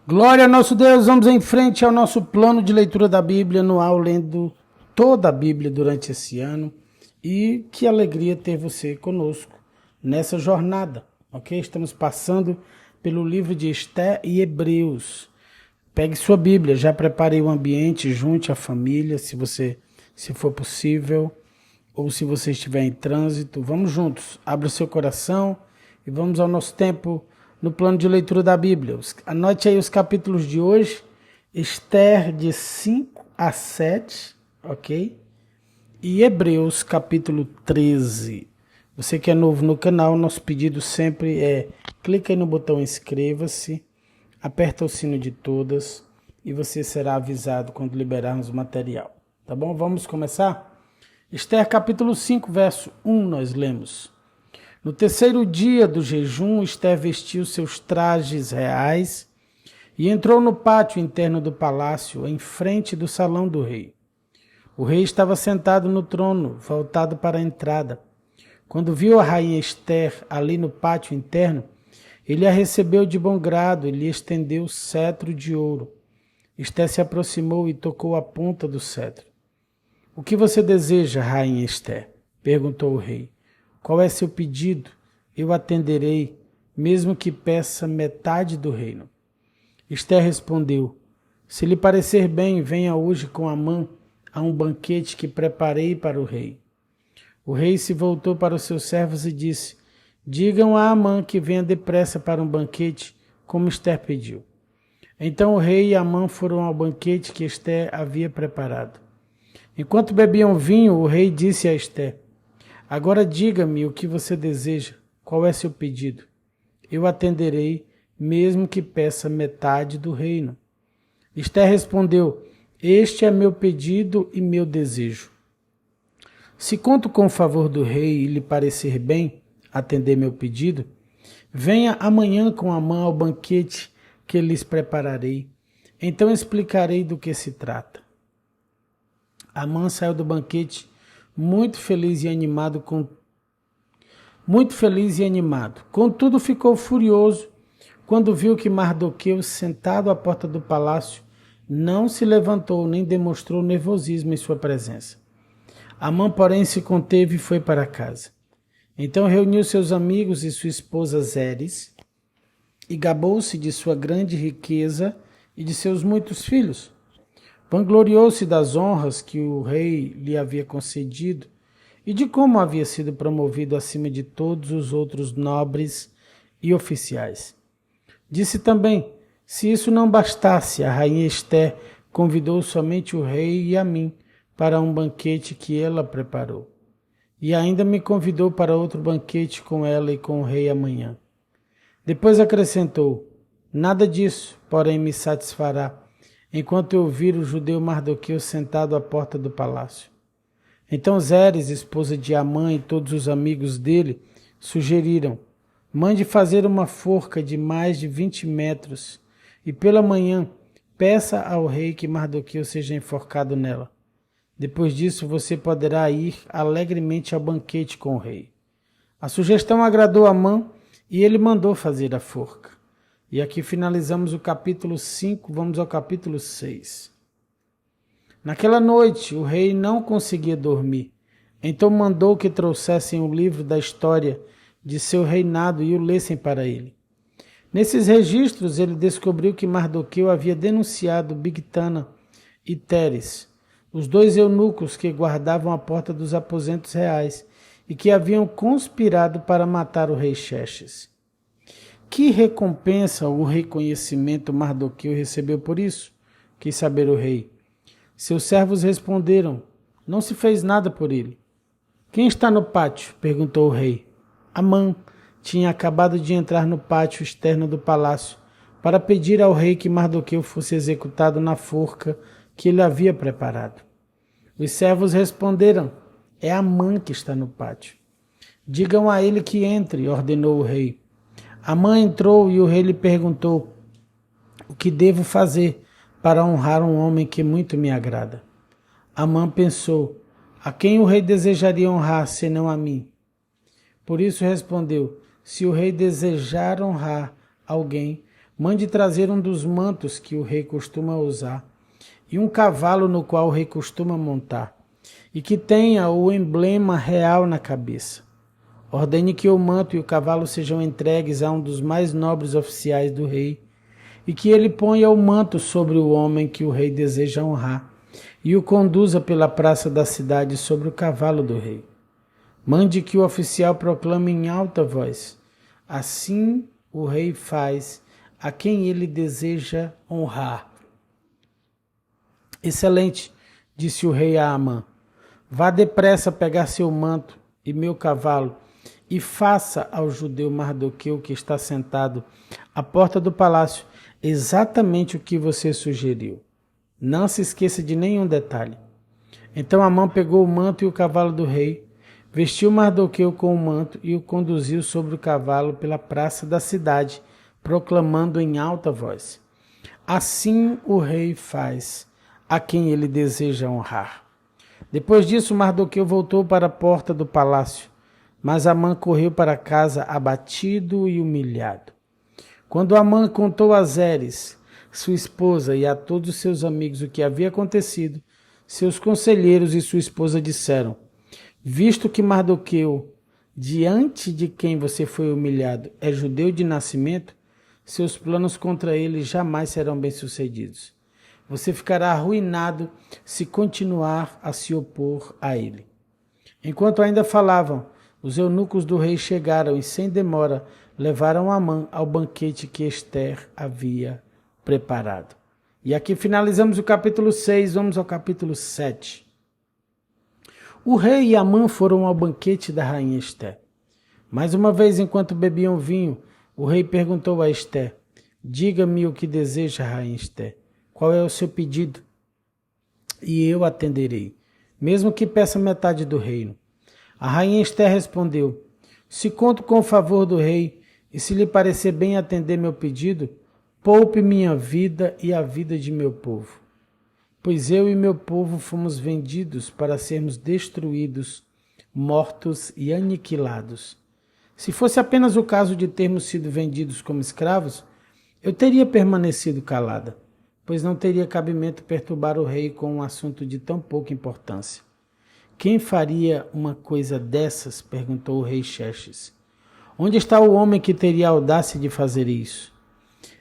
Glória ao nosso Deus, vamos em frente ao nosso plano de leitura da Bíblia anual, lendo toda a Bíblia durante esse ano. E que alegria ter você conosco nessa jornada, ok? Estamos passando pelo livro de Esther e Hebreus. Pegue sua Bíblia, já preparei o ambiente, junte a família, se for possível, ou se você estiver em trânsito. Vamos juntos, abra o seu coração e vamos ao nosso tempo no plano de leitura da Bíblia. Anote aí os capítulos de hoje, Esther de 5 a 7, ok? E Hebreus capítulo 13. Você que é novo no canal, nosso pedido sempre é clica aí no botão inscreva-se, aperta o sino de todas e você será avisado quando liberarmos o material. Tá bom? Vamos começar? Esther capítulo 5, verso 1, nós lemos. No terceiro dia do jejum, Esther vestiu seus trajes reais e entrou no pátio interno do palácio, em frente do salão do rei. O rei estava sentado no trono, voltado para a entrada. Quando viu a rainha Esther ali no pátio interno, ele a recebeu de bom grado e lhe estendeu o cetro de ouro. Esther se aproximou e tocou a ponta do cetro. — O que você deseja, rainha Esther? Perguntou o rei. — Qual é seu pedido? Eu atenderei, mesmo que peça metade do reino. Esther respondeu: Se lhe parecer bem, venha hoje com Amã a um banquete que preparei para o rei. O rei se voltou para os seus servos e disse: Digam a Amã que venha depressa para um banquete, como Esther pediu. Então o rei e Amã foram ao banquete que Esther havia preparado. Enquanto bebiam vinho, o rei disse a Esther: Agora diga-me o que você deseja, qual é seu pedido? Eu atenderei, mesmo que peça metade do reino. Esther respondeu: Este é meu pedido e meu desejo. Se conto com o favor do rei e lhe parecer bem atender meu pedido, venha amanhã com Amã ao banquete que lhes prepararei. Então explicarei do que se trata. Amã saiu do banquete muito feliz e animado. Contudo, ficou furioso quando viu que Mardoqueu, sentado à porta do palácio, não se levantou nem demonstrou nervosismo em sua presença. Amã, porém, se conteve e foi para casa. Então reuniu seus amigos e sua esposa Zeres e gabou-se de sua grande riqueza e de seus muitos filhos. Vangloriou-se das honras que o rei lhe havia concedido e de como havia sido promovido acima de todos os outros nobres e oficiais. Disse também: se isso não bastasse, a rainha Esther convidou somente o rei e a mim para um banquete que ela preparou. E ainda me convidou para outro banquete com ela e com o rei amanhã. Depois acrescentou: nada disso, porém, me satisfará, enquanto eu vir o judeu Mardoqueu sentado à porta do palácio. Então Zeres, esposa de Amã, e todos os amigos dele sugeriram: mande fazer uma forca de mais de 20 metros e pela manhã peça ao rei que Mardoqueu seja enforcado nela. Depois disso você poderá ir alegremente ao banquete com o rei. A sugestão agradou Amã e ele mandou fazer a forca. E aqui finalizamos o capítulo 5, vamos ao capítulo 6. Naquela noite o rei não conseguia dormir, então mandou que trouxessem o livro da história de seu reinado e o lessem para ele. Nesses registros ele descobriu que Mardoqueu havia denunciado Bigtana e Teres, os dois eunucos que guardavam a porta dos aposentos reais e que haviam conspirado para matar o rei Xerxes. Que recompensa ou reconhecimento Mardoqueu recebeu por isso? Quis saber o rei. Seus servos responderam: não se fez nada por ele. Quem está no pátio? Perguntou o rei. Amã tinha acabado de entrar no pátio externo do palácio para pedir ao rei que Mardoqueu fosse executado na forca que ele havia preparado. Os servos responderam: é Amã que está no pátio. Digam a ele que entre, ordenou o rei. Amã entrou e o rei lhe perguntou: o que devo fazer para honrar um homem que muito me agrada? Amã pensou: a quem o rei desejaria honrar, senão a mim? Por isso respondeu: se o rei desejar honrar alguém, Mande trazer um dos mantos que o rei costuma usar, e um cavalo no qual o rei costuma montar, e que tenha o emblema real na cabeça. Ordene que o manto e o cavalo sejam entregues a um dos mais nobres oficiais do rei, e que ele ponha o manto sobre o homem que o rei deseja honrar, e o conduza pela praça da cidade sobre o cavalo do rei. Mande que o oficial proclame em alta voz: assim o rei faz a quem ele deseja honrar. Excelente, disse o rei a Amã. Vá depressa pegar seu manto e meu cavalo, e faça ao judeu Mardoqueu, que está sentado à porta do palácio, exatamente o que você sugeriu. Não se esqueça de nenhum detalhe. Então Amã pegou o manto e o cavalo do rei, vestiu Mardoqueu com o manto e o conduziu sobre o cavalo pela praça da cidade, proclamando em alta voz: assim o rei faz a quem ele deseja honrar. Depois disso, Mardoqueu voltou para a porta do palácio, mas Amã correu para casa abatido e humilhado. Quando Amã contou a Zeres, sua esposa, e a todos os seus amigos o que havia acontecido, seus conselheiros e sua esposa disseram: visto que Mardoqueu, diante de quem você foi humilhado, é judeu de nascimento, seus planos contra ele jamais serão bem-sucedidos. Você ficará arruinado se continuar a se opor a ele. Enquanto ainda falavam, os eunucos do rei chegaram e, sem demora, levaram Amã ao banquete que Ester havia preparado. E aqui finalizamos o capítulo 6, vamos ao capítulo 7. O rei e Amã foram ao banquete da rainha Ester. Mais uma vez, enquanto bebiam vinho, o rei perguntou a Ester: diga-me o que deseja, rainha Ester. Qual é o seu pedido? E eu atenderei, mesmo que peça metade do reino. A rainha Ester respondeu: se conto com o favor do rei, e se lhe parecer bem atender meu pedido, poupe minha vida e a vida de meu povo. Pois eu e meu povo fomos vendidos para sermos destruídos, mortos e aniquilados. Se fosse apenas o caso de termos sido vendidos como escravos, eu teria permanecido calada, pois não teria cabimento perturbar o rei com um assunto de tão pouca importância. Quem faria uma coisa dessas? Perguntou o rei Xerxes. Onde está o homem que teria a audácia de fazer isso?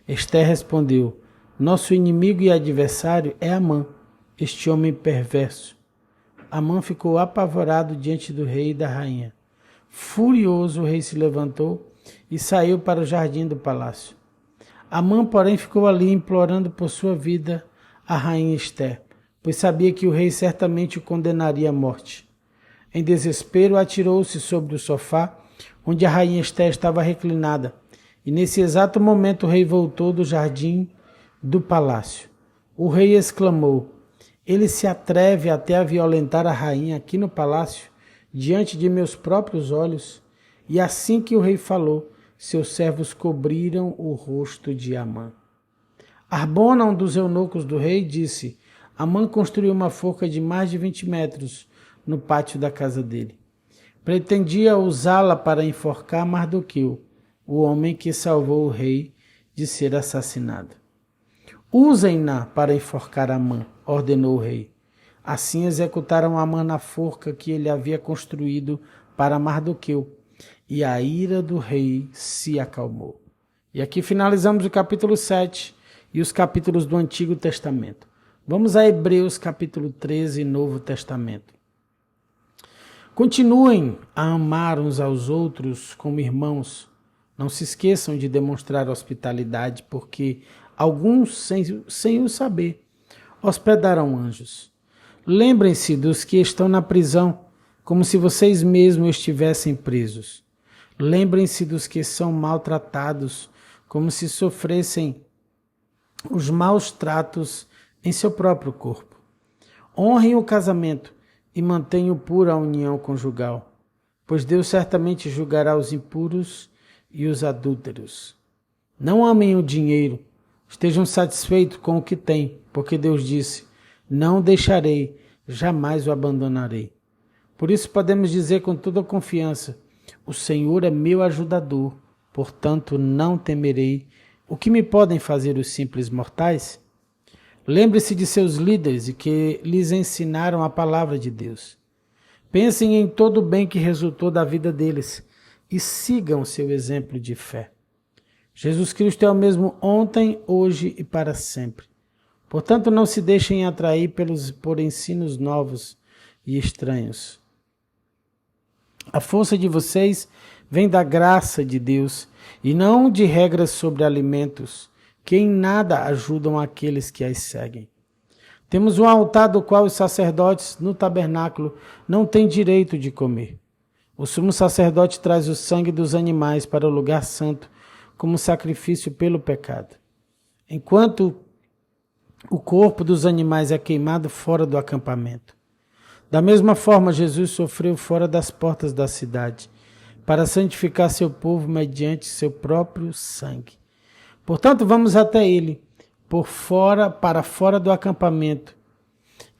Ester respondeu: nosso inimigo e adversário é Amã, este homem perverso. Amã ficou apavorado diante do rei e da rainha. Furioso, o rei se levantou e saiu para o jardim do palácio. Amã, porém, ficou ali implorando por sua vida a rainha Ester, pois sabia que o rei certamente o condenaria à morte. Em desespero, atirou-se sobre o sofá, onde a rainha Ester estava reclinada, e nesse exato momento o rei voltou do jardim do palácio. O rei exclamou: ele se atreve até a violentar a rainha aqui no palácio, diante de meus próprios olhos? E assim que o rei falou, seus servos cobriram o rosto de Amã. Harbona, um dos eunucos do rei, disse: Amã construiu uma forca de mais de 20 metros no pátio da casa dele. Pretendia usá-la para enforcar Mardoqueu, o homem que salvou o rei de ser assassinado. Usem-na para enforcar Amã, ordenou o rei. Assim executaram Amã na forca que ele havia construído para Mardoqueu, e a ira do rei se acalmou. E aqui finalizamos o capítulo 7 e os capítulos do Antigo Testamento. Vamos a Hebreus capítulo 13, Novo Testamento. Continuem a amar uns aos outros como irmãos. Não se esqueçam de demonstrar hospitalidade, porque alguns, sem o saber, hospedarão anjos. Lembrem-se dos que estão na prisão, como se vocês mesmos estivessem presos. Lembrem-se dos que são maltratados, como se sofressem os maus tratos em seu próprio corpo. Honrem o casamento e mantenham pura a união conjugal, pois Deus certamente julgará os impuros e os adúlteros. Não amem o dinheiro, estejam satisfeitos com o que têm, porque Deus disse: não deixarei, jamais o abandonarei. Por isso podemos dizer com toda confiança: o Senhor é meu ajudador, portanto não temerei, O que me podem fazer os simples mortais? Lembre-se de seus líderes e que lhes ensinaram a palavra de Deus. Pensem em todo o bem que resultou da vida deles e sigam seu exemplo de fé. Jesus Cristo é o mesmo ontem, hoje e para sempre. Portanto, não se deixem atrair por ensinos novos e estranhos. A força de vocês vem da graça de Deus e não de regras sobre alimentos, que em nada ajudam aqueles que as seguem. Temos um altar do qual os sacerdotes no tabernáculo não têm direito de comer. O sumo sacerdote traz o sangue dos animais para o lugar santo como sacrifício pelo pecado. Enquanto o corpo dos animais é queimado fora do acampamento. Da mesma forma, Jesus sofreu fora das portas da cidade, para santificar seu povo mediante seu próprio sangue. Portanto, vamos até ele, para fora do acampamento,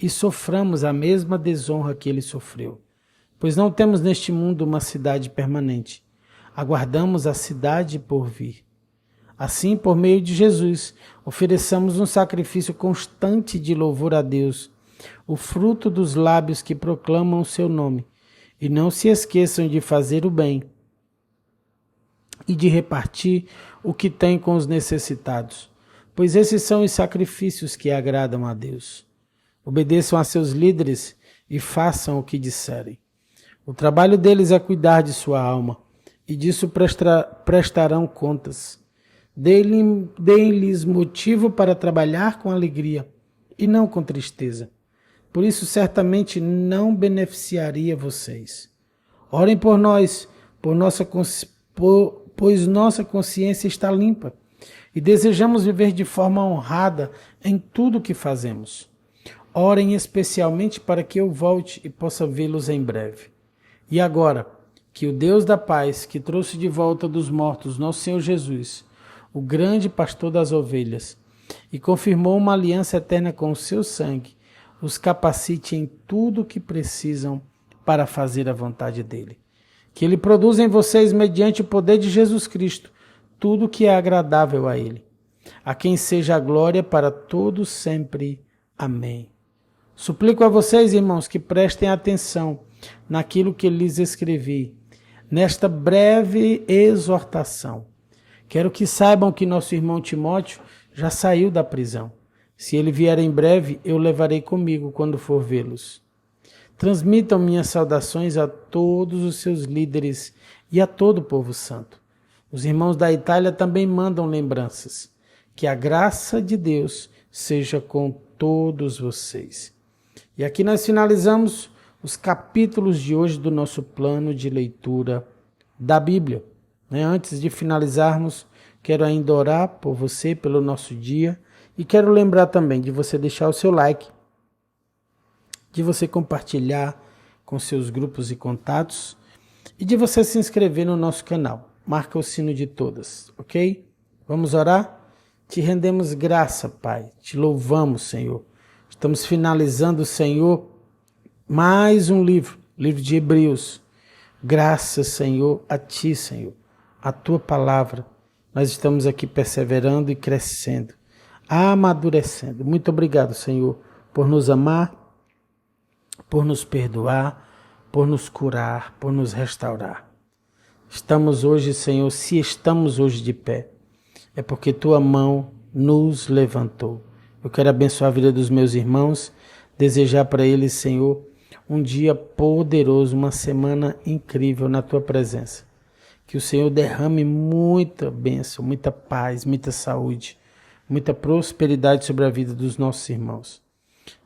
e soframos a mesma desonra que ele sofreu. Pois não temos neste mundo uma cidade permanente. Aguardamos a cidade por vir. Assim, por meio de Jesus, ofereçamos um sacrifício constante de louvor a Deus, o fruto dos lábios que proclamam o seu nome. E não se esqueçam de fazer o bem e de repartir o que tem com os necessitados, pois esses são os sacrifícios que agradam a Deus. Obedeçam a seus líderes e façam o que disserem. O trabalho deles é cuidar de sua alma, e disso prestarão contas. Deem-lhes motivo para trabalhar com alegria e não com tristeza. Por isso, certamente não beneficiaria vocês. Orem por nós, pois nossa consciência está limpa e desejamos viver de forma honrada em tudo o que fazemos. Orem especialmente para que eu volte e possa vê-los em breve. E agora, que o Deus da paz, que trouxe de volta dos mortos nosso Senhor Jesus, o grande pastor das ovelhas, e confirmou uma aliança eterna com o seu sangue, os capacite em tudo o que precisam para fazer a vontade dele. Que ele produza em vocês, mediante o poder de Jesus Cristo, tudo o que é agradável a ele. A quem seja a glória para todos sempre. Amém. Suplico a vocês, irmãos, que prestem atenção naquilo que lhes escrevi, nesta breve exortação. Quero que saibam que nosso irmão Timóteo já saiu da prisão. Se ele vier em breve, eu levarei comigo quando for vê-los. Transmitam minhas saudações a todos os seus líderes e a todo o povo santo. Os irmãos da Itália também mandam lembranças. Que a graça de Deus seja com todos vocês. E aqui nós finalizamos os capítulos de hoje do nosso plano de leitura da Bíblia. Antes de finalizarmos, quero ainda orar por você, pelo nosso dia, e quero lembrar também de você deixar o seu like, de você compartilhar com seus grupos e contatos, e de você se inscrever no nosso canal. Marca o sino de todas, ok? Vamos orar? Te rendemos graça, Pai. Te louvamos, Senhor. Estamos finalizando, Senhor, mais um livro de Hebreus. Graças, Senhor, a Ti, Senhor, a Tua palavra. Nós estamos aqui perseverando e crescendo, amadurecendo. Muito obrigado, Senhor, por nos amar, por nos perdoar, por nos curar, por nos restaurar. Estamos hoje, Senhor, se estamos hoje de pé, é porque Tua mão nos levantou. Eu quero abençoar a vida dos meus irmãos, desejar para eles, Senhor, um dia poderoso, uma semana incrível na Tua presença. Que o Senhor derrame muita bênção, muita paz, muita saúde, muita prosperidade sobre a vida dos nossos irmãos.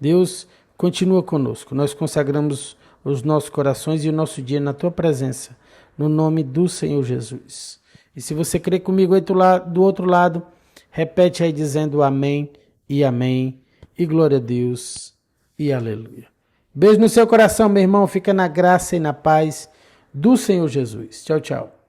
Deus, continua conosco. Nós consagramos os nossos corações e o nosso dia na Tua presença, no nome do Senhor Jesus. E se você crê comigo aí do outro lado, repete aí dizendo amém e amém, e glória a Deus e aleluia. Beijo no seu coração, meu irmão. Fica na graça e na paz do Senhor Jesus. Tchau, tchau.